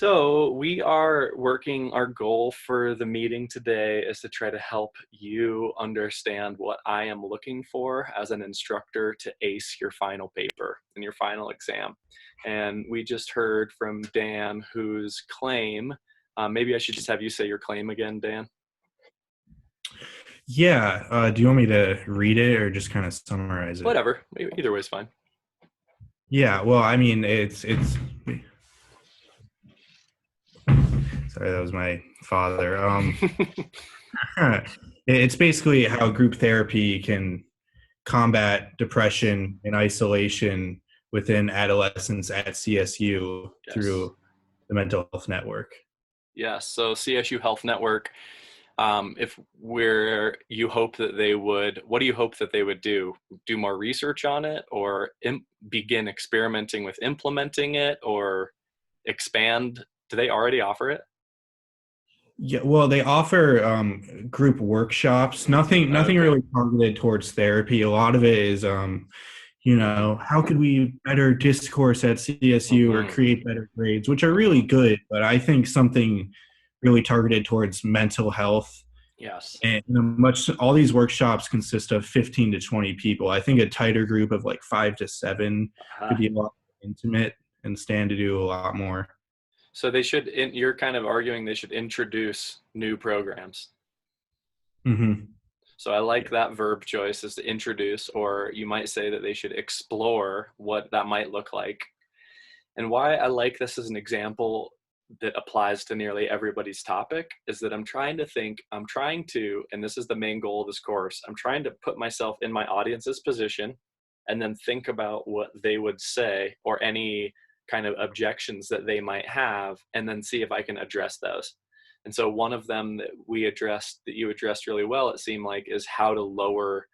So we are working, our goal for the meeting today is to try to help you understand what I am looking for as an instructor to ace your final paper and your final exam. And we just heard from Dan, whose claim, maybe I should just have you say your claim again, Dan. Yeah. Do you want me to read it or just kind of summarize it? Whatever, either way is fine. Yeah. Well, I mean, sorry, that was my father. It's basically how group therapy can combat depression and isolation within adolescents at CSU Yes. through the mental health network. Yes. So CSU Health Network, you hope that they would, what do you hope that they would do? Do more research on it, or begin experimenting with implementing it, or expand? Do they already offer it? Yeah, well, they offer group workshops. Nothing Okay. really targeted towards therapy. A lot of it is, how could we better discourse at CSU or Mm-hmm. create better grades, which are really Mm-hmm. good. But I think something really targeted towards mental health Yes. and all these workshops consist of 15 to 20 people. I think a tighter group of like 5 to 7 Uh-huh. could be a lot more intimate and stand to do a lot more. So you're kind of arguing they should introduce new programs. Mm-hmm. So I like Yeah. that verb choice, is to introduce, or you might say that they should explore what that might look like. And why I like this as an example that applies to nearly everybody's topic is that I'm trying to, and this is the main goal of this course, I'm trying to put myself in my audience's position and then think about what they would say or any kind of objections that they might have, and then see if I can address those. And so one of them that you addressed really well, it seemed like, is how to lower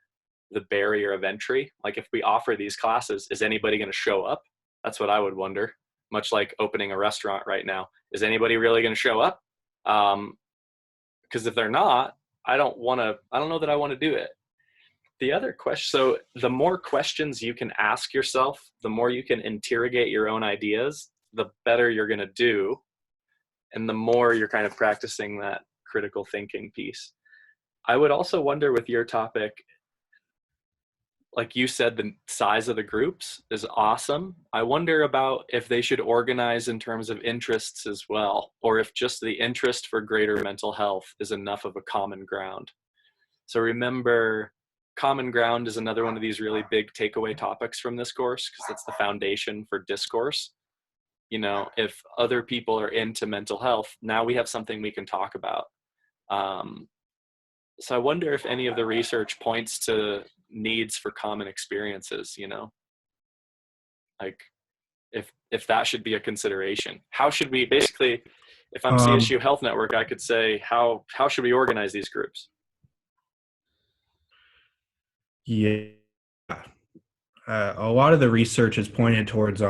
the barrier of entry. Like, if we offer these classes, is anybody going to show up? That's what I would wonder. Much like opening a restaurant right now, is anybody really going to show up? Because if they're not, I don't know that I want to do it. The other question, so the more questions you can ask yourself, the more you can interrogate your own ideas, the better you're going to do. And the more you're kind of practicing that critical thinking piece. I would also wonder with your topic, like you said, the size of the groups is awesome. I wonder about if they should organize in terms of interests as well, or if just the interest for greater mental health is enough of a common ground. So remember, common ground is another one of these really big takeaway topics from this course, because it's the foundation for discourse. If other people are into mental health, now we have something we can talk about. So I wonder if any of the research points to needs for common experiences, like if that should be a consideration. How should we, basically, if I'm Um, CSU Health Network, I could say, how should we organize these groups? yeah. A lot of the research is pointed towards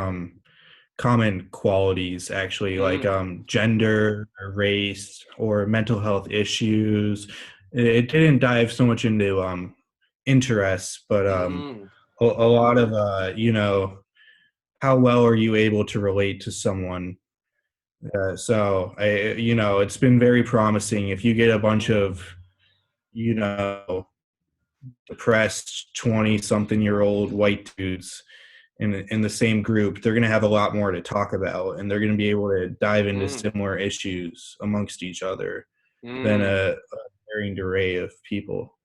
common qualities, actually, like Mm, gender or race or mental health issues. It didn't dive so much into interests, but mm, a lot of how well are you able to relate to someone. It's been very promising if you get a bunch mm, of you know depressed 20-something-year-old white dudes in the same group. They're going to have a lot more to talk about, and they're going to be able to dive into mm, similar issues amongst each other than mm. a varied array of people.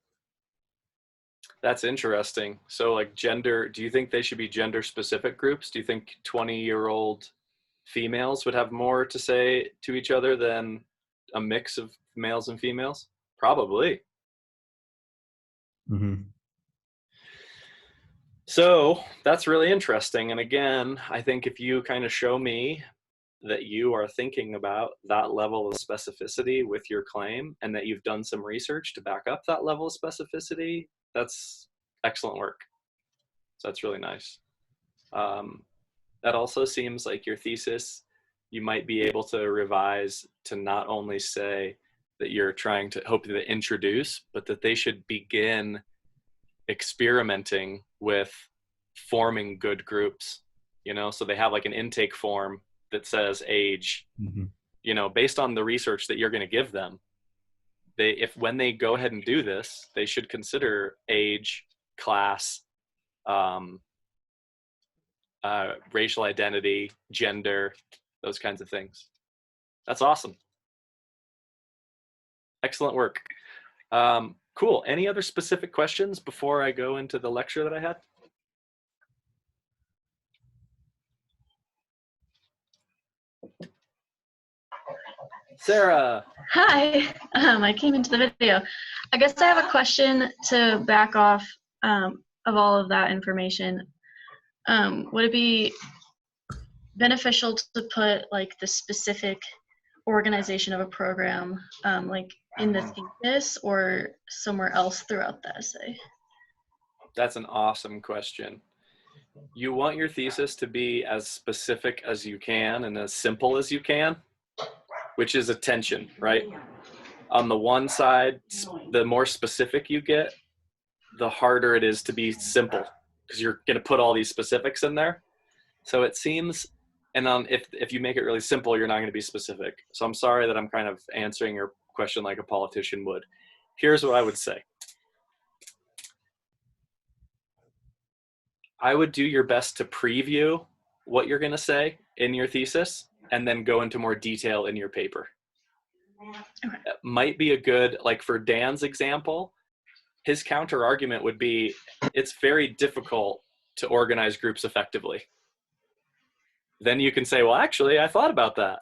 That's interesting. So, like, gender, do you think they should be gender specific groups? Do you think 20-year-old females would have more to say to each other than a mix of males and females? Probably. Mm-hmm. So that's really interesting. And again, I think if you kind of show me that you are thinking about that level of specificity with your claim, and that you've done some research to back up that level of specificity, that's excellent work. So that's really nice. Um, that also seems like your thesis, you might be able to revise to not only say that you're trying to hope to introduce, but that they should begin experimenting with forming good groups, so they have like an intake form that says age, Mm-hmm. you know, based on the research that you're going to give them, when they go ahead and do this, they should consider age, class, racial identity, gender, those kinds of things. That's awesome. Excellent work. Cool. Any other specific questions before I go into the lecture that I had? Sarah. Hi, I came into the video. I guess I have a question to back off of all of that information. Would it be beneficial to put like the specific organization of a program like in the thesis or somewhere else throughout the essay? That's an awesome question. You want your thesis to be as specific as you can and as simple as you can, which is a tension, right? On the one side, the more specific you get, the harder it is to be simple, because you're going to put all these specifics in there. So it seems, and if you make it really simple, you're not going to be specific. So I'm sorry that I'm kind of answering your question like a politician would. Here's what I would say. I would do your best to preview what you're going to say in your thesis and then go into more detail in your paper. Okay. It might be a good, like for Dan's example, his counter argument would be, it's very difficult to organize groups effectively. Then you can say, well, actually, I thought about that.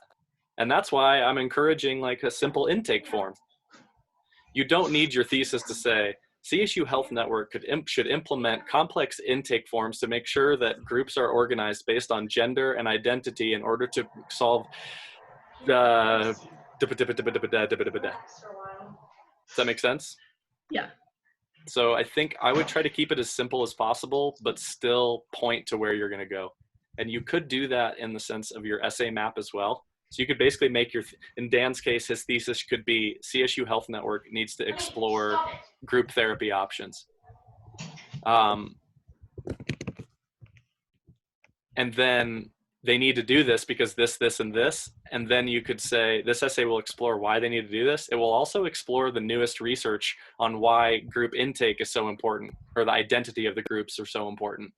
And that's why I'm encouraging like a simple intake form. You don't need your thesis to say, CSU Health Network should implement complex intake forms to make sure that groups are organized based on gender and identity in order to solve the... Does that make sense? Yeah. So I think I would try to keep it as simple as possible, but still point to where you're going to go. And you could do that in the sense of your essay map as well. So you could basically make your, in Dan's case, his thesis could be CSU Health Network needs to explore group therapy options. And then they need to do this because this, and this. And then you could say, this essay will explore why they need to do this. It will also explore the newest research on why group intake is so important, or the identity of the groups are so important,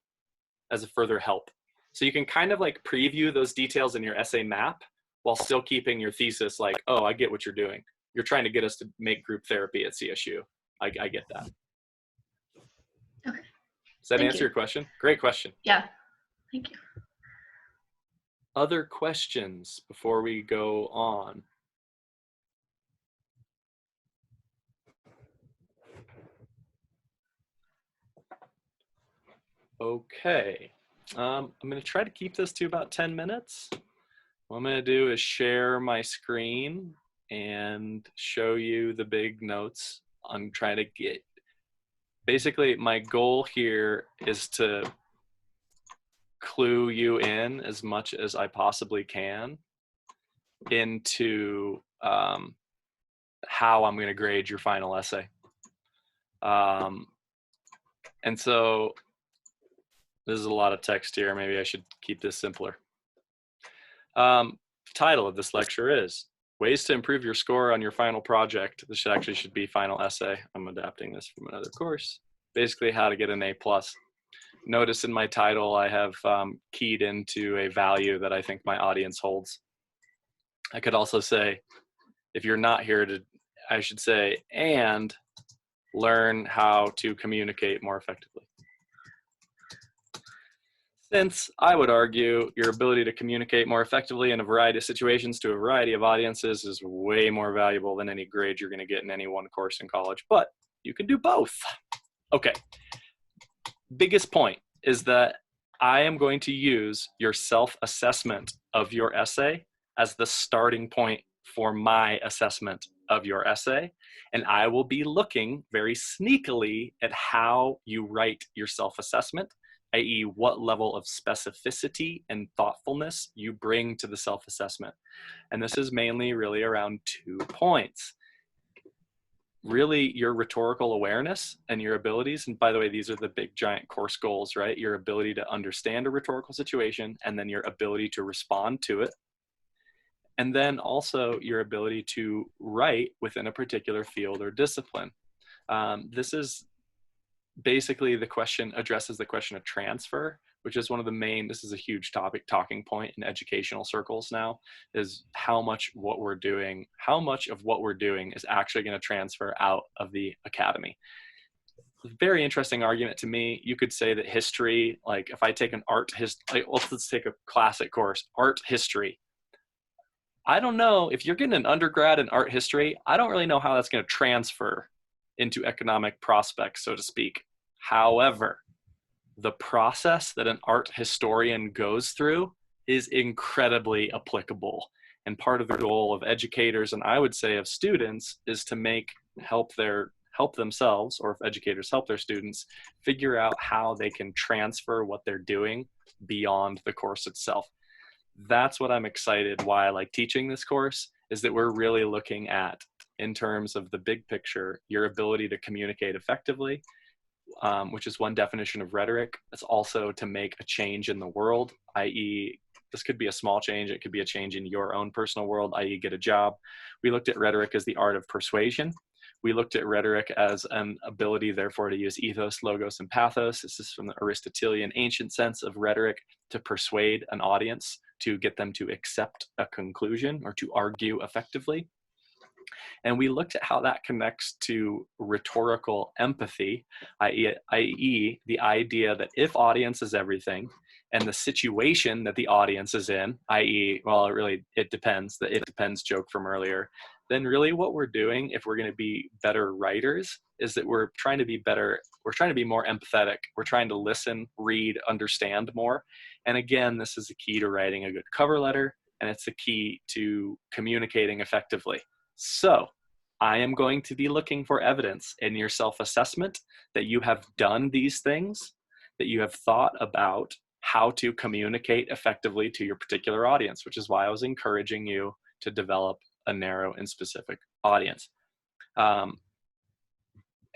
as a further help. So you can kind of like preview those details in your essay map while still keeping your thesis like, oh, I get what you're doing. You're trying to get us to make group therapy at CSU. I get that. Okay. Does that Thank answer you. your question? Great question. Yeah. Thank you. Other questions before we go on? Okay. I'm going to try to keep this to about 10 minutes. What I'm going to do is share my screen and show you the big notes. I'm trying to get, basically my goal here is to clue you in as much as I possibly can into how I'm going to grade your final essay. And so this is a lot of text here. Maybe I should keep this simpler. Title of this lecture is Ways to Improve Your Score on Your Final Project. This should be final essay. I'm adapting this from another course. Basically how to get an A+. Notice in my title, I have keyed into a value that I think my audience holds. I could also say, if you're not here to, I should say, and learn how to communicate more effectively. Since I would argue your ability to communicate more effectively in a variety of situations to a variety of audiences is way more valuable than any grade you're going to get in any one course in college, but you can do both. Okay. Biggest point is that I am going to use your self-assessment of your essay as the starting point for my assessment of your essay. And I will be looking very sneakily at how you write your self-assessment, i.e. what level of specificity and thoughtfulness you bring to the self-assessment. And this is mainly really around 2 points. really your rhetorical awareness and your abilities. And by the way, these are the big giant course goals, right? Your ability to understand a rhetorical situation, and then your ability to respond to it. And then also your ability to write within a particular field or discipline. This is basically the question, addresses the question of transfer, which is one of the main, this is a huge topic, talking point in educational circles now, is how much of what we're doing is actually going to transfer out of the academy. Very interesting argument to me. You could say that history, like if I take an art history, like, let's take a classic course, art history. I don't know, if you're getting an undergrad in art history, I don't really know how that's going to transfer into economic prospects, so to speak. However, the process that an art historian goes through is incredibly applicable. And part of the goal of educators, and I would say of students, is to help themselves, or if educators help their students, figure out how they can transfer what they're doing beyond the course itself. That's what I'm excited why I like teaching this course, is that we're really looking at, in terms of the big picture, your ability to communicate effectively, which is one definition of rhetoric. It's also to make a change in the world, i.e. this could be a small change, it could be a change in your own personal world, i.e. get a job. We looked at rhetoric as the art of persuasion. We looked at rhetoric as an ability, therefore, to use ethos, logos, and pathos. This is from the Aristotelian ancient sense of rhetoric, to persuade an audience, to get them to accept a conclusion or to argue effectively. And we looked at how that connects to rhetorical empathy, i.e. the idea that if audience is everything, and the situation that the audience is in, i.e., well, it depends, the it depends joke from earlier, then really what we're doing, if we're going to be better writers, is that we're trying to be more empathetic. We're trying to listen, read, understand more. And again, this is the key to writing a good cover letter, and it's the key to communicating effectively. So I am going to be looking for evidence in your self-assessment that you have done these things, that you have thought about how to communicate effectively to your particular audience, which is why I was encouraging you to develop a narrow and specific audience. I'm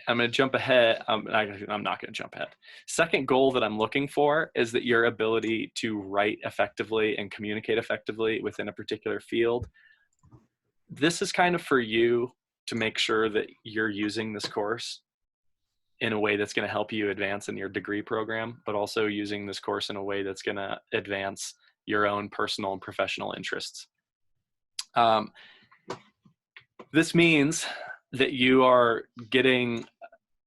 going to jump ahead. I'm not going to jump ahead. Second goal that I'm looking for is that your ability to write effectively and communicate effectively within a particular field. This is kind of for you to make sure that you're using this course in a way that's going to help you advance in your degree program, but also using this course in a way that's going to advance your own personal and professional interests. This means that you are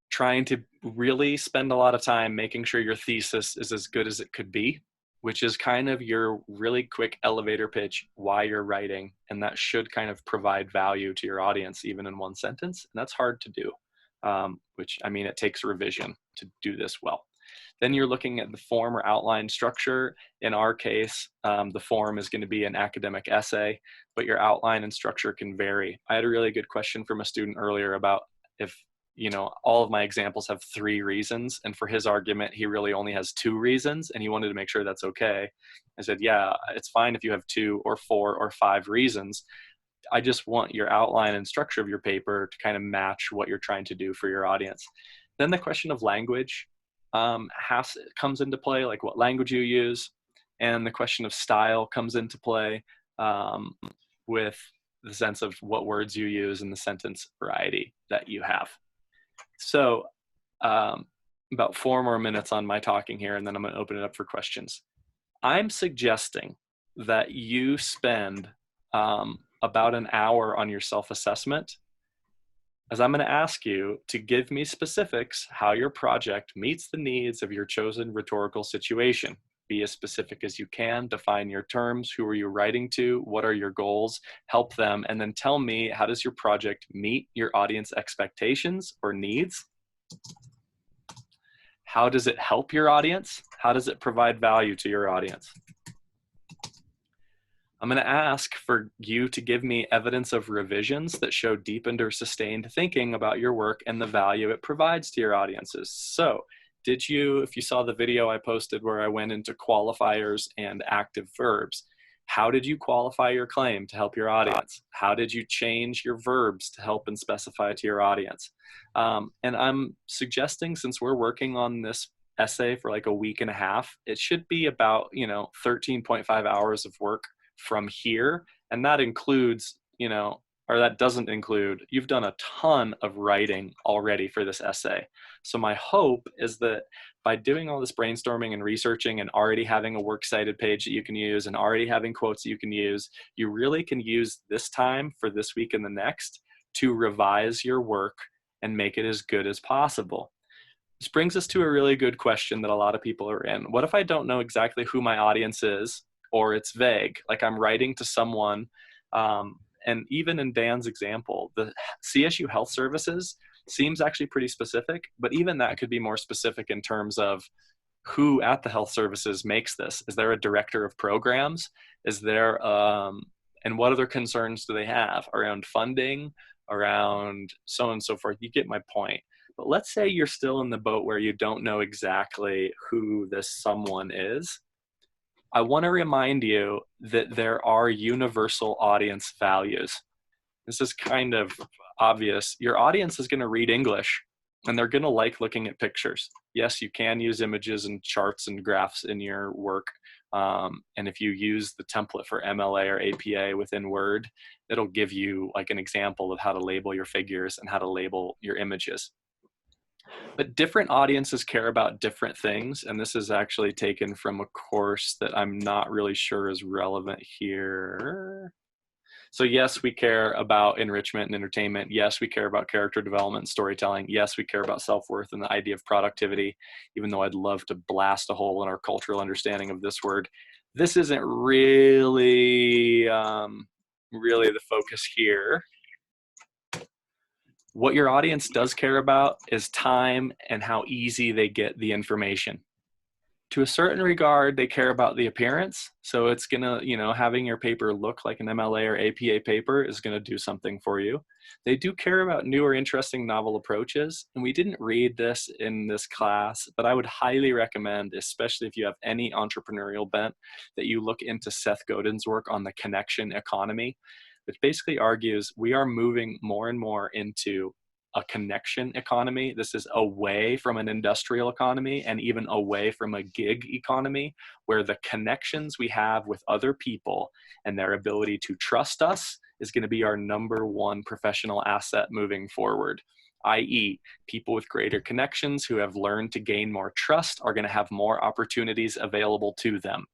trying to really spend a lot of time making sure your thesis is as good as it could be, which is kind of your really quick elevator pitch why you're writing. And that should kind of provide value to your audience, even in one sentence. And that's hard to do, which, I mean, it takes revision to do this well. Then you're looking at the form or outline structure. In our case, the form is going to be an academic essay, but your outline and structure can vary. I had a really good question from a student earlier about if, all of my examples have 3 reasons, and for his argument, he really only has 2 reasons, and he wanted to make sure that's okay. I said, yeah, it's fine if you have 2 or 4 or 5 reasons. I just want your outline and structure of your paper to kind of match what you're trying to do for your audience. Then the question of language comes into play, like what language you use, and the question of style comes into play with the sense of what words you use and the sentence variety that you have. So about 4 more minutes on my talking here, and then I'm going to open it up for questions. I'm suggesting that you spend about an hour on your self-assessment, as I'm going to ask you to give me specifics how your project meets the needs of your chosen rhetorical situation. Be as specific as you can, define your terms, who are you writing to, what are your goals, help them, and then tell me, how does your project meet your audience expectations or needs? How does it help your audience? How does it provide value to your audience? I'm going to ask for you to give me evidence of revisions that show deepened or sustained thinking about your work and the value it provides to your audiences. So if you saw the video I posted where I went into qualifiers and active verbs, How did you qualify your claim to help your audience? How did you change your verbs to help and specify to your audience? And I'm suggesting, since we're working on this essay for like a week and a half, it should be about, 13.5 hours of work from here. And that includes, or that doesn't include, you've done a ton of writing already for this essay. So my hope is that by doing all this brainstorming and researching and already having a works cited page that you can use and already having quotes that you can use, you really can use this time for this week and the next to revise your work and make it as good as possible. This brings us to a really good question that a lot of people are in. What if I don't know exactly who my audience is, or it's vague? Like I'm writing to someone, and even in Dan's example, the CSU Health Services seems actually pretty specific, but even that could be more specific in terms of who at the health services makes this. Is there a director of programs? Is there, and what other concerns do they have around funding, around so on and so forth? You get my point. But let's say you're still in the boat where you don't know exactly who this someone is. I want to remind you that there are universal audience values. This is kind of obvious. Your audience is going to read English and they're going to like looking at pictures. Yes, you can use images and charts and graphs in your work. And if you use the template for MLA or APA within Word, it'll give you like an example of how to label your figures and how to label your images. But different audiences care about different things. And this is actually taken from a course that I'm not really sure is relevant here. So yes, we care about enrichment and entertainment. Yes, we care about character development and storytelling. Yes, we care about self-worth and the idea of productivity, even though I'd love to blast a hole in our cultural understanding of this word. This isn't really, really the focus here. What your audience does care about is time and how easy they get the information. To a certain regard, they care about the appearance. So it's gonna, having your paper look like an MLA or APA paper is gonna do something for you. They do care about new or interesting novel approaches. And we didn't read this in this class, but I would highly recommend, especially if you have any entrepreneurial bent, that you look into Seth Godin's work on the connection economy, which basically argues we are moving more and more into a connection economy. This is away from an industrial economy and even away from a gig economy, where the connections we have with other people and their ability to trust us is going to be our #1 professional asset moving forward. i.e., people with greater connections who have learned to gain more trust are going to have more opportunities available to them.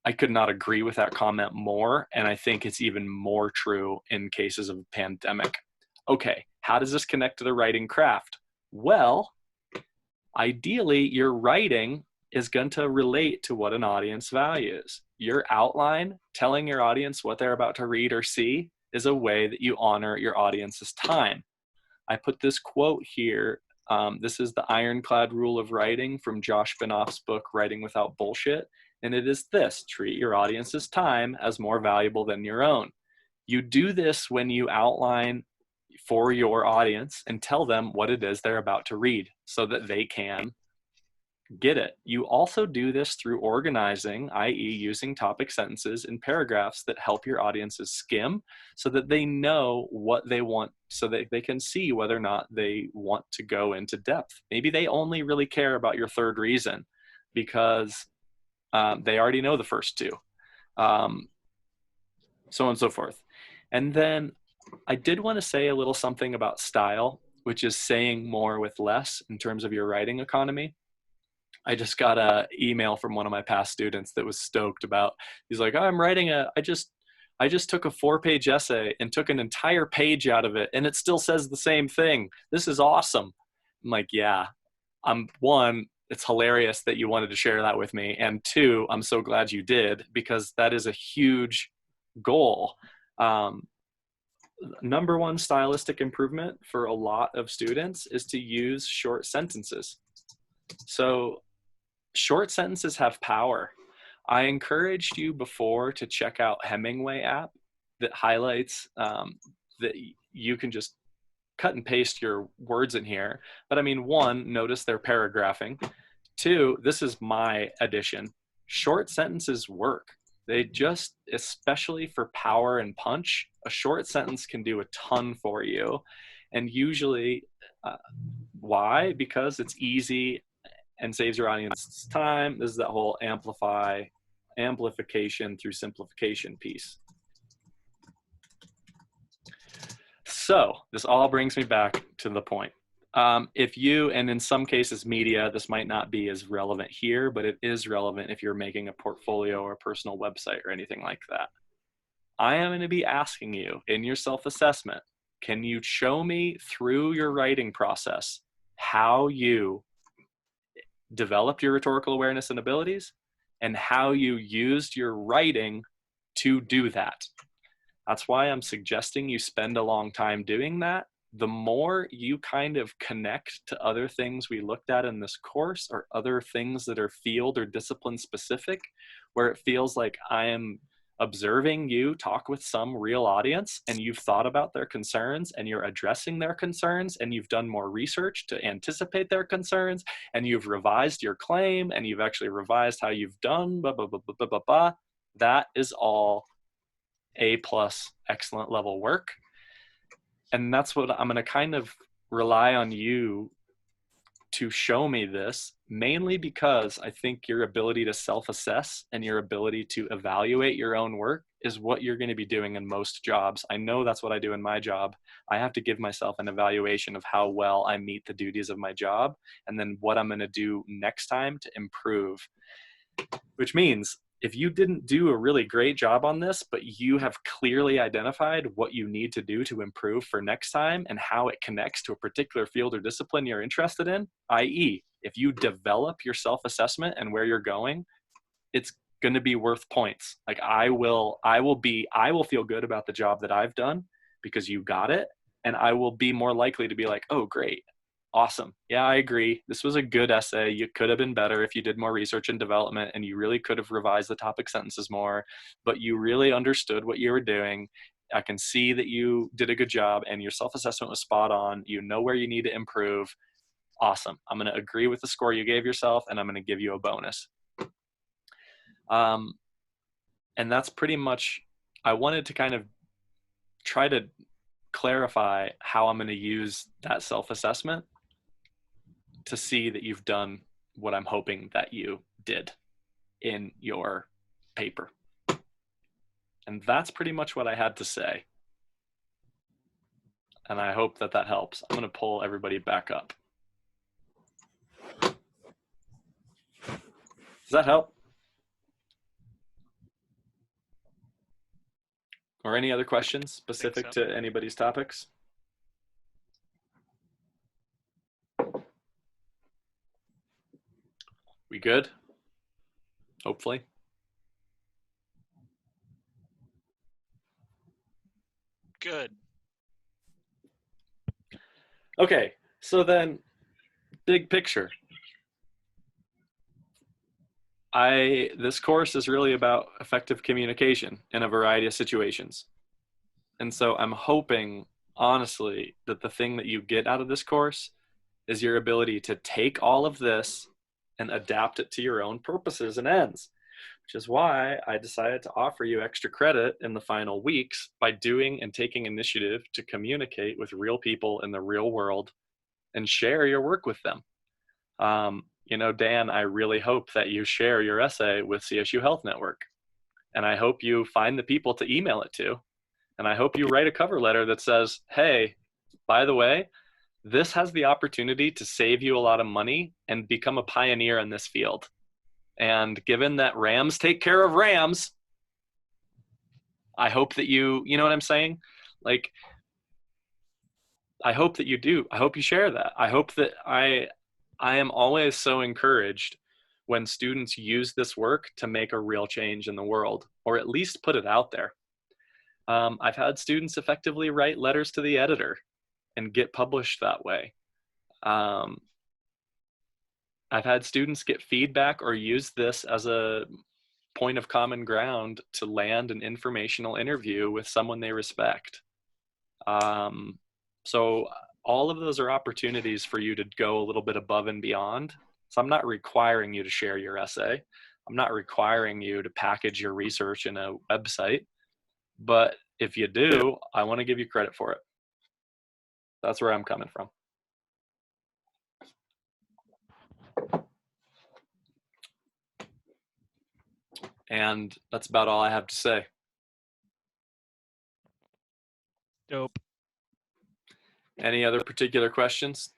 I could not agree with that comment more, and I think it's even more true in cases of a pandemic. Okay, how does this connect to the writing craft? Well, ideally, your writing is going to relate to what an audience values. Your outline, telling your audience what they're about to read or see, is a way that you honor your audience's time. I put this quote here. This is the ironclad rule of writing from Josh Benoff's book, Writing Without Bullshit. And it is this: treat your audience's time as more valuable than your own. You do this when you outline for your audience and tell them what it is they're about to read so that they can get it. You also do this through organizing, i.e., using topic sentences in paragraphs that help your audiences skim so that they know what they want, so that they can see whether or not they want to go into depth. Maybe they only really care about your third reason because they already know the first two, so on and so forth. And then I did want to say a little something about style, which is saying more with less in terms of your writing economy. I just got an email from one of my past students that was stoked about, he's like, I'm writing I just took a 4-page essay and took an entire page out of it and it still says the same thing. This is awesome. I'm like, yeah, one, it's hilarious that you wanted to share that with me. And two, I'm so glad you did, because that is a huge goal. #1 stylistic improvement for a lot of students is to use short sentences. So short sentences have power. I encouraged you before to check out Hemingway app that highlights that you can just cut and paste your words in here. But I mean, 1, notice they're paragraphing. 2, this is my addition. Short sentences work. They just, especially for power and punch, a short sentence can do a ton for you. And usually, why? Because it's easy and saves your audience time. This is that whole amplification through simplification piece. So this all brings me back to the point. If you, and in some cases media, this might not be as relevant here, but it is relevant if you're making a portfolio or a personal website or anything like that. I am going to be asking you in your self-assessment, can you show me through your writing process how you developed your rhetorical awareness and abilities and how you used your writing to do that? That's why I'm suggesting you spend a long time doing that. The more you kind of connect to other things we looked at in this course or other things that are field or discipline specific, where it feels like I am observing you talk with some real audience and you've thought about their concerns and you're addressing their concerns and you've done more research to anticipate their concerns and you've revised your claim and you've actually revised how you've done blah, blah, blah, blah, blah, blah, blah. That is all A+ excellent level work. And that's what I'm going to kind of rely on you to show me this, mainly because I think your ability to self-assess and your ability to evaluate your own work is what you're going to be doing in most jobs. I know that's what I do in my job. I have to give myself an evaluation of how well I meet the duties of my job and then what I'm going to do next time to improve, which means if you didn't do a really great job on this, but you have clearly identified what you need to do to improve for next time and how it connects to a particular field or discipline you're interested in, i.e., if you develop your self-assessment and where you're going, it's going to be worth points. Like I will feel good about the job that I've done because you got it. And I will be more likely to be like, oh, great. Awesome. Yeah, I agree. This was a good essay. You could have been better if you did more research and development and you really could have revised the topic sentences more, but you really understood what you were doing. I can see that you did a good job and your self-assessment was spot on. You know where you need to improve. Awesome. I'm going to agree with the score you gave yourself and I'm going to give you a bonus. And that's pretty much, I wanted to kind of try to clarify how I'm going to use that self-assessment to see that you've done what I'm hoping that you did in your paper. And that's pretty much what I had to say. And I hope that that helps. I'm going to pull everybody back up. Does that help? Or any other questions specific to anybody's topics? We good? Hopefully. Good. Okay, so then big picture. This course is really about effective communication in a variety of situations. And so I'm hoping, honestly, that the thing that you get out of this course is your ability to take all of this and adapt it to your own purposes and ends, which is why I decided to offer you extra credit in the final weeks by doing and taking initiative to communicate with real people in the real world and share your work with them. You know, Dan, I really hope that you share your essay with CSU Health Network. And I hope you find the people to email it to. And I hope you write a cover letter that says, hey, by the way, this has the opportunity to save you a lot of money and become a pioneer in this field. And given that Rams take care of Rams, I hope that you know what I'm saying? Like, I hope that you do. I hope you share that. I hope that I am always so encouraged when students use this work to make a real change in the world, or at least put it out there. I've had students effectively write letters to the editor and get published that way. I've had students get feedback or use this as a point of common ground to land an informational interview with someone they respect. So all of those are opportunities for you to go a little bit above and beyond. So I'm not requiring you to share your essay. I'm not requiring you to package your research in a website, but if you do, I want to give you credit for it. That's where I'm coming from. And that's about all I have to say. Dope. Any other particular questions?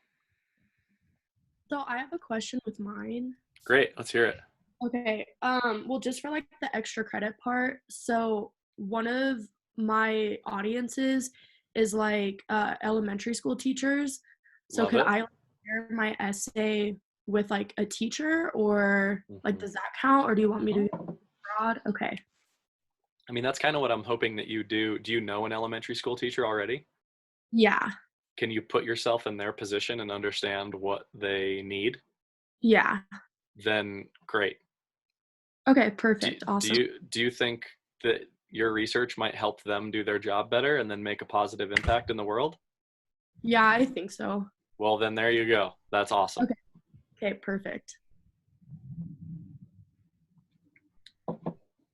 So I have a question with mine. Great, let's hear it. Okay. Well, just for like the extra credit part. So one of my audiences is like elementary school teachers. So Love could it. I share my essay with like a teacher, or like does that count, or do you want me to go broad? Okay. I mean, that's kind of what I'm hoping that you do. Do you know an elementary school teacher already? Yeah. Can you put yourself in their position and understand what they need? Yeah. Then great. Okay, perfect. Awesome. Do you think that your research might help them do their job better and then make a positive impact in the world? Yeah, I think so. Well, then there you go. That's awesome. Okay. Okay, perfect.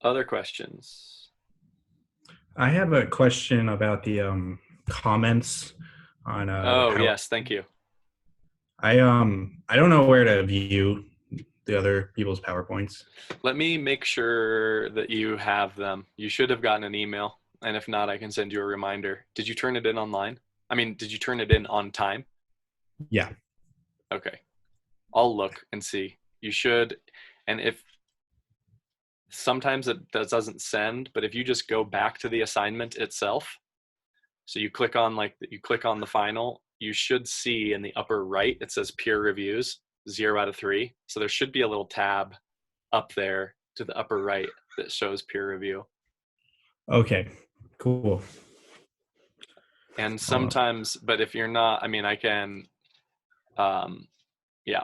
Other questions? I have a question about the comments on Oh, yes, thank you. I don't know where to view the other people's PowerPoints. Let me make sure that you have them. You should have gotten an email, and if not, I can send you a reminder. Did you turn it in online? I mean, did you turn it in on time? Yeah. Okay. I'll look and see. You should, and if sometimes it doesn't send, but if you just go back to the assignment itself, so you click on the final, you should see in the upper right, it says peer reviews, 0 out of 3. So there should be a little tab up there to the upper right that shows peer review. Okay, cool. And sometimes, but if you're not, I mean, I can, yeah,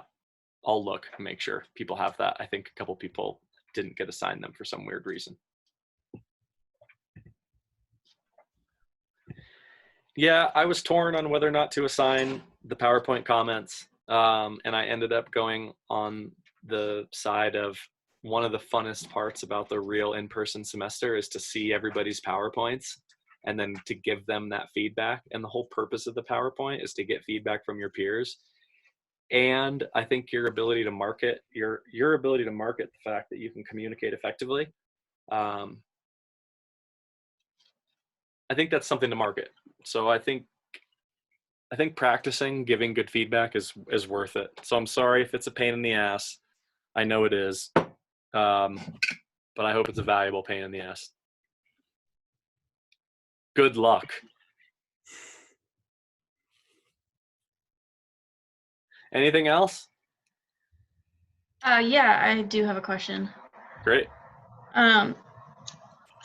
I'll look and make sure people have that. I think a couple people didn't get assigned them for some weird reason. Yeah, I was torn on whether or not to assign the PowerPoint comments, and I ended up going on the side of one of the funnest parts about the real in-person semester is to see everybody's PowerPoints and then to give them that feedback. And the whole purpose of the PowerPoint is to get feedback from your peers. And I think your ability to market, your ability to market the fact that you can communicate effectively, I think that's something to market. So I think practicing giving good feedback is worth it. So I'm sorry if it's a pain in the ass. I know it is, but I hope it's a valuable pain in the ass. Good luck. Anything else? Yeah, I do have a question. Great.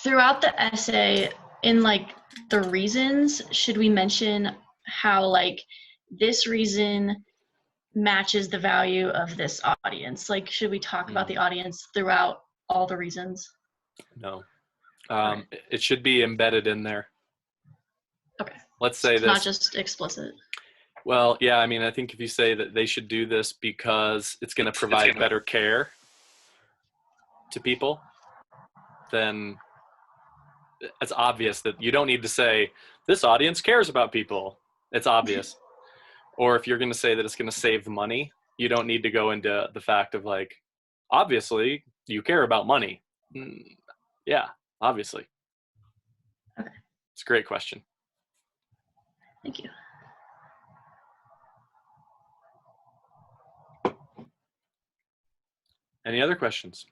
Throughout the essay, in like the reasons, should we mention how like this reason matches the value of this audience? Like, should we talk about the audience throughout all the reasons? No. Right. It should be embedded in there. Okay. Let's say It's this. not just explicit. Well, yeah, I mean, I think if you say that they should do this because it's going to provide better care to people, then it's obvious that you don't need to say, this audience cares about people. It's obvious. Or if you're going to say that it's going to save money, you don't need to go into the fact of like, obviously, you care about money. Yeah, obviously. Okay. It's a great question. Thank you. Any other questions?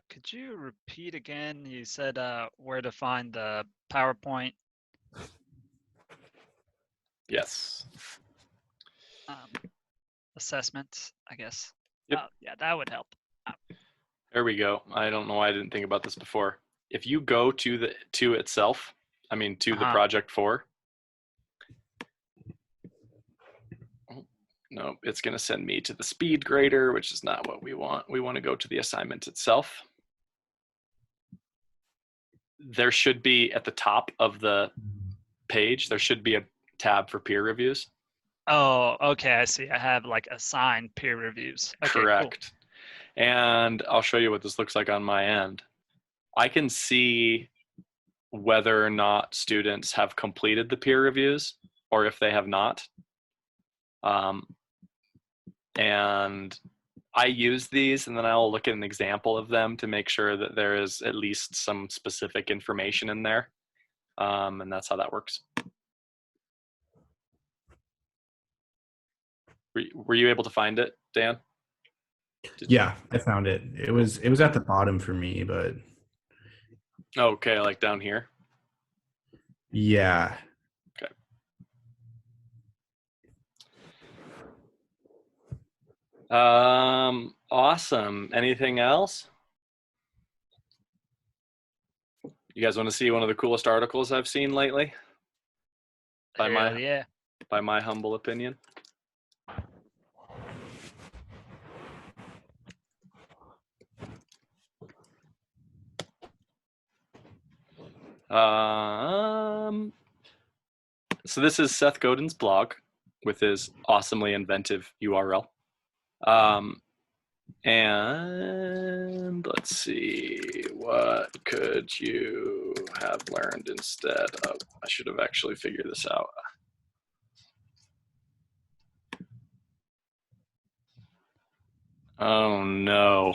Could you repeat again? You said where to find the PowerPoint. Yes. Assessments, I guess. Yep. Yeah, that would help. There we go. I don't know why I didn't think about this before. If you go to the project 4. No, it's going to send me to the speed grader, which is not what we want. We want to go to the assignment itself. There should be at the top of the page, there should be a tab for peer reviews. Oh, okay, I see. I have like assigned peer reviews. Okay, cool. Correct. And I'll show you what this looks like on my end. I can see whether or not students have completed the peer reviews or if they have not. And I use these, and then I'll look at an example of them to make sure that there is at least some specific information in there. And that's how that works. Were you able to find it, Dan? Yeah, I found it. It was at the bottom for me, but Okay, like down here. yeah. Okay. Awesome. Anything else? You guys want to see one of the coolest articles I've seen lately? Hell yeah. By my humble opinion. So this is Seth Godin's blog with his awesomely inventive URL. And let's see, what could you have learned instead of, I should have actually figured this out. Oh no.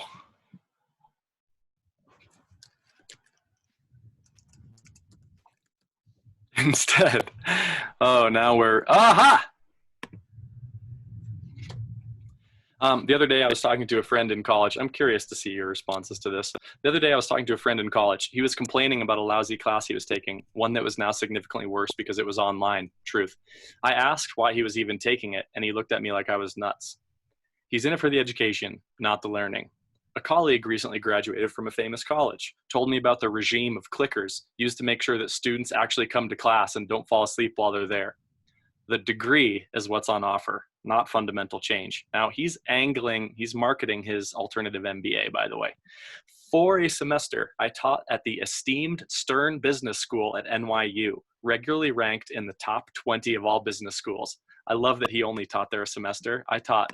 Instead, oh, now we're, aha! The other day I was talking to a friend in college. I'm curious to see your responses to this. The other day I was talking to a friend in college. He was complaining about a lousy class he was taking, one that was now significantly worse because it was online. Truth. I asked why he was even taking it, and he looked at me like I was nuts. He's in it for the education, not the learning. A colleague recently graduated from a famous college, told me about the regime of clickers used to make sure that students actually come to class and don't fall asleep while they're there. The degree is what's on offer, not fundamental change. Now he's marketing his alternative MBA, by the way. For a semester, I taught at the esteemed Stern Business School at NYU, regularly ranked in the top 20 of all business schools. I love that he only taught there a semester. I taught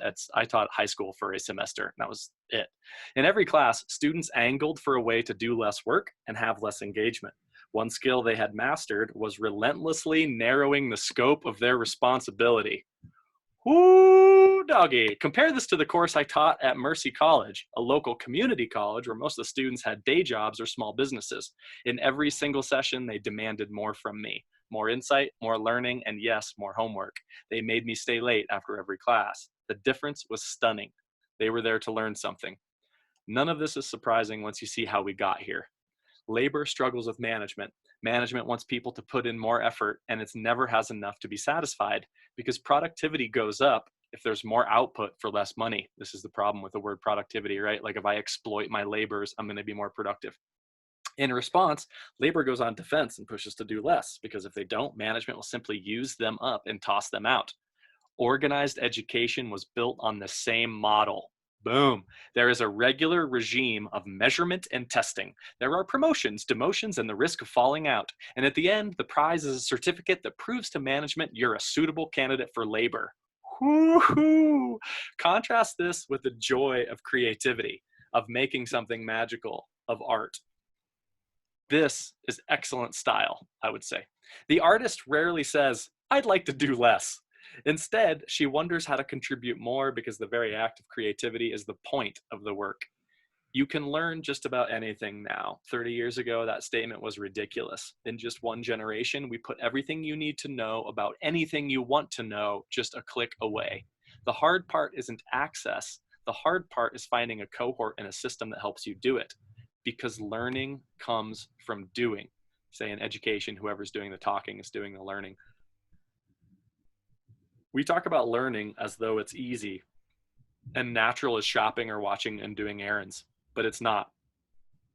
high school for a semester. That was it. In every class, students angled for a way to do less work and have less engagement. One skill they had mastered was relentlessly narrowing the scope of their responsibility. Woo, doggy. Compare this to the course I taught at Mercy College, a local community college where most of the students had day jobs or small businesses. In every single session, they demanded more from me. More insight, more learning, and yes, more homework. They made me stay late after every class. The difference was stunning. They were there to learn something. None of this is surprising once you see how we got here. Labor struggles with management. Management wants people to put in more effort, and it never has enough to be satisfied because productivity goes up if there's more output for less money. This is the problem with the word productivity, right? Like if I exploit my laborers, I'm going to be more productive. In response, labor goes on defense and pushes to do less because if they don't, management will simply use them up and toss them out. Organized education was built on the same model. Boom. There is a regular regime of measurement and testing. There are promotions, demotions, and the risk of falling out. And at the end, the prize is a certificate that proves to management you're a suitable candidate for labor. Woo-hoo. Contrast this with the joy of creativity, of making something magical, of art. This is excellent style, I would say. The artist rarely says, I'd like to do less. Instead, she wonders how to contribute more because the very act of creativity is the point of the work. You can learn just about anything now. 30 years ago, that statement was ridiculous. In just one generation, we put everything you need to know about anything you want to know just a click away. The hard part isn't access. The hard part is finding a cohort and a system that helps you do it. Because learning comes from doing. Say in education, whoever's doing the talking is doing the learning. We talk about learning as though it's easy and natural as shopping or watching and doing errands, but it's not.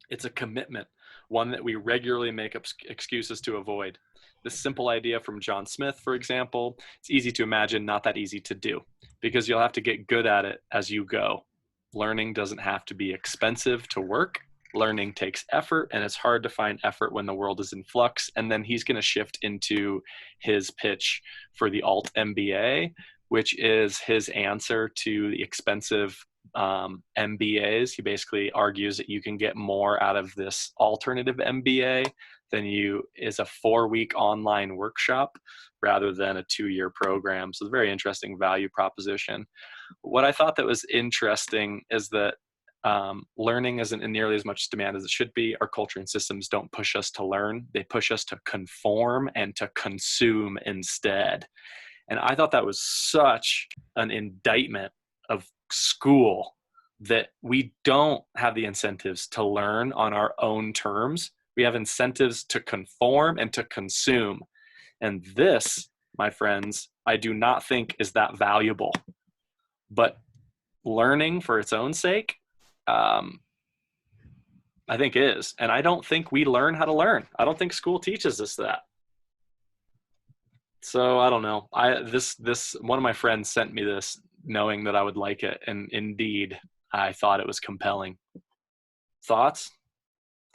It's a commitment, one that we regularly make up excuses to avoid. This simple idea from John Smith, for example, it's easy to imagine, not that easy to do, because you'll have to get good at it as you go. Learning doesn't have to be expensive to work. Learning takes effort, and it's hard to find effort when the world is in flux. And then he's going to shift into his pitch for the alt MBA, which is his answer to the expensive MBAs. He basically argues that you can get more out of this alternative MBA than is a 4-week online workshop rather than a 2-year program. So it's a very interesting value proposition. What I thought that was interesting is that learning isn't in nearly as much demand as it should be. Our culture and systems don't push us to learn. They push us to conform and to consume instead. And I thought that was such an indictment of school, that we don't have the incentives to learn on our own terms. We have incentives to conform and to consume. And this, my friends, I do not think is that valuable. But learning for its own sake, I think is. And I don't think we learn how to learn. I don't think school teaches us that. So I don't know. This one of my friends sent me this knowing that I would like it. And indeed, I thought it was compelling. Thoughts?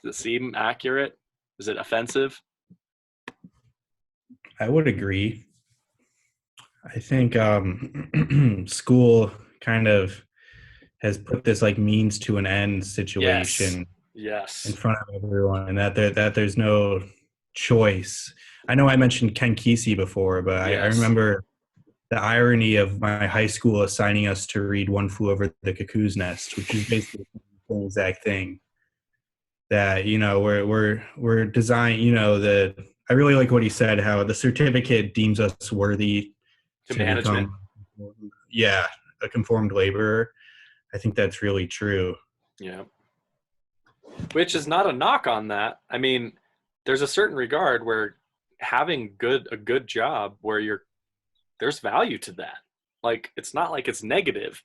Does it seem accurate? Is it offensive? I would agree. I think school kind of has put this like means to an end situation Yes. in front of everyone, and that there's no choice. I know I mentioned Ken Kesey before, but I remember the irony of my high school assigning us to read One Flew Over the Cuckoo's Nest, which is basically the exact thing. That, you know, we're designed, you know, I really like what he said, how the certificate deems us worthy to management. A conformed laborer. I think that's really true. Yeah. Which is not a knock on that. I mean, there's a certain regard where having a good job where there's value to that. Like, it's not like it's negative,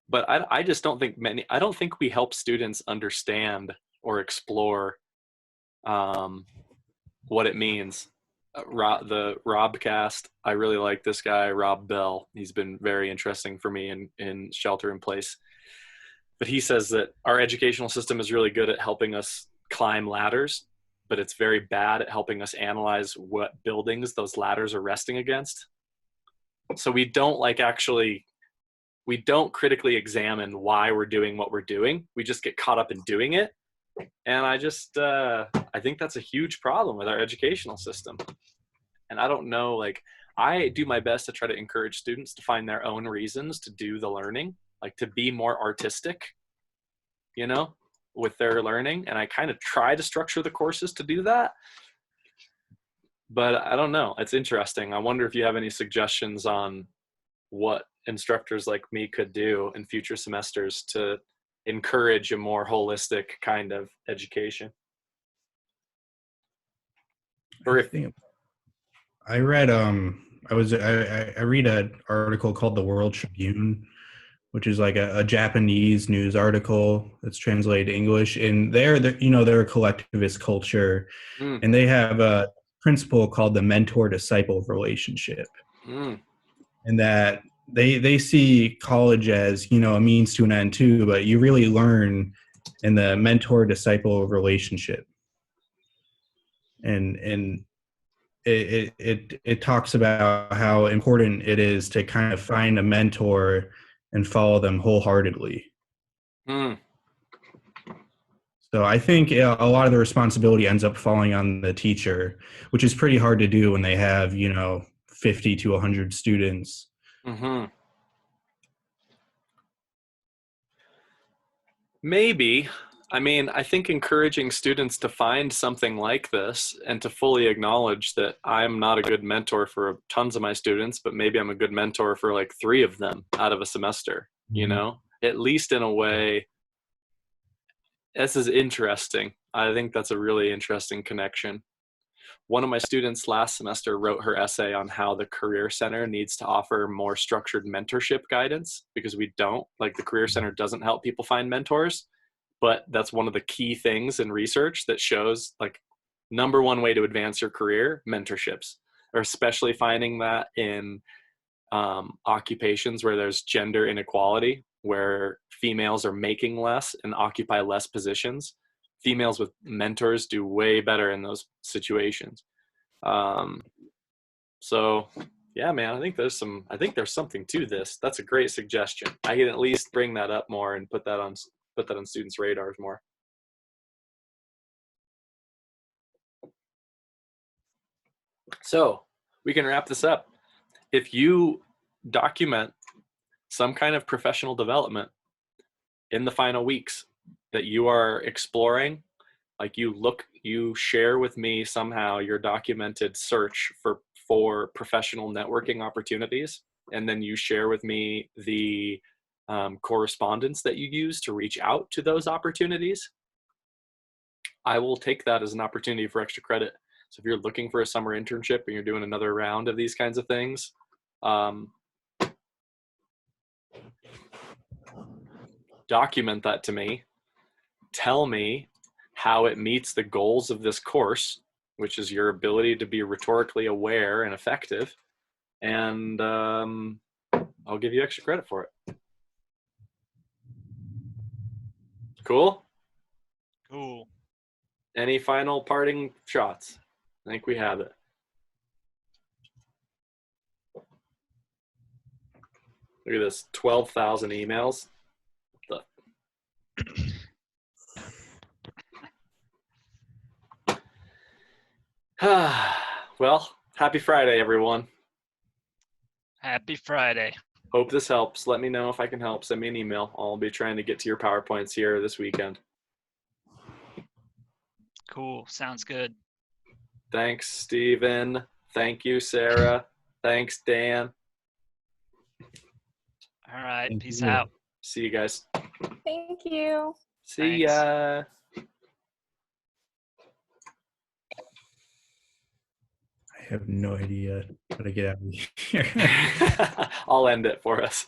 but I just don't think I don't think we help students understand or explore what it means. The Robcast, I really like this guy, Rob Bell. He's been very interesting for me in Shelter in Place. But he says that our educational system is really good at helping us climb ladders, but it's very bad at helping us analyze what buildings those ladders are resting against. So we don't critically examine why we're doing what we're doing. We just get caught up in doing it. And I think that's a huge problem with our educational system. And I don't know, like, I do my best to try to encourage students to find their own reasons to do the learning, like to be more artistic, you know, with their learning. And I kind of try to structure the courses to do that. But I don't know. It's interesting. I wonder if you have any suggestions on what instructors like me could do in future semesters to encourage a more holistic kind of education. Or if I read I read an article called the World Tribune, which is like a Japanese news article that's translated to English, and they're a collectivist culture, and they have a principle called the mentor-disciple relationship, and that they see college as, you know, a means to an end too, but you really learn in the mentor-disciple relationship, and it talks about how important it is to kind of find a mentor and follow them wholeheartedly. So I think a lot of the responsibility ends up falling on the teacher, which is pretty hard to do when they have, you know, 50 to 100 students. Maybe. I mean, I think encouraging students to find something like this and to fully acknowledge that I'm not a good mentor for tons of my students, but maybe I'm a good mentor for like 3 of them out of a semester, you know, at least in a way. This is interesting. I think that's a really interesting connection. One of my students last semester wrote her essay on how the Career Center needs to offer more structured mentorship guidance, because we don't. Like, the Career Center doesn't help people find mentors, but that's one of the key things in research that shows, like, number one way to advance your career, mentorships, or especially finding that in occupations where there's gender inequality, where females are making less and occupy less positions. Females with mentors do way better in those situations. So Yeah, man, I think there's something to this. That's a great suggestion. I can at least bring that up more and put that on students' radars more. So we can wrap this up. If you document some kind of professional development in the final weeks that you are exploring, like you share with me somehow your documented search for professional networking opportunities, and then you share with me the correspondence that you use to reach out to those opportunities, I will take that as an opportunity for extra credit. So if you're looking for a summer internship and you're doing another round of these kinds of things, document that to me. Tell me how it meets the goals of this course, which is your ability to be rhetorically aware and effective. And I'll give you extra credit for it. Cool? Cool. Any final parting shots? I think we have it. Look at this, 12,000 emails. Well, happy Friday, everyone. Happy Friday. Hope this helps. Let me know if I can help. Send me an email. I'll be trying to get to your PowerPoints here this weekend. Cool. Sounds good. Thanks, Steven. Thank you, Sarah. Thanks, Dan. All right. Thank Peace you. out. See you guys. Thank you. See ya. I have no idea how to get out of here. I'll end it for us.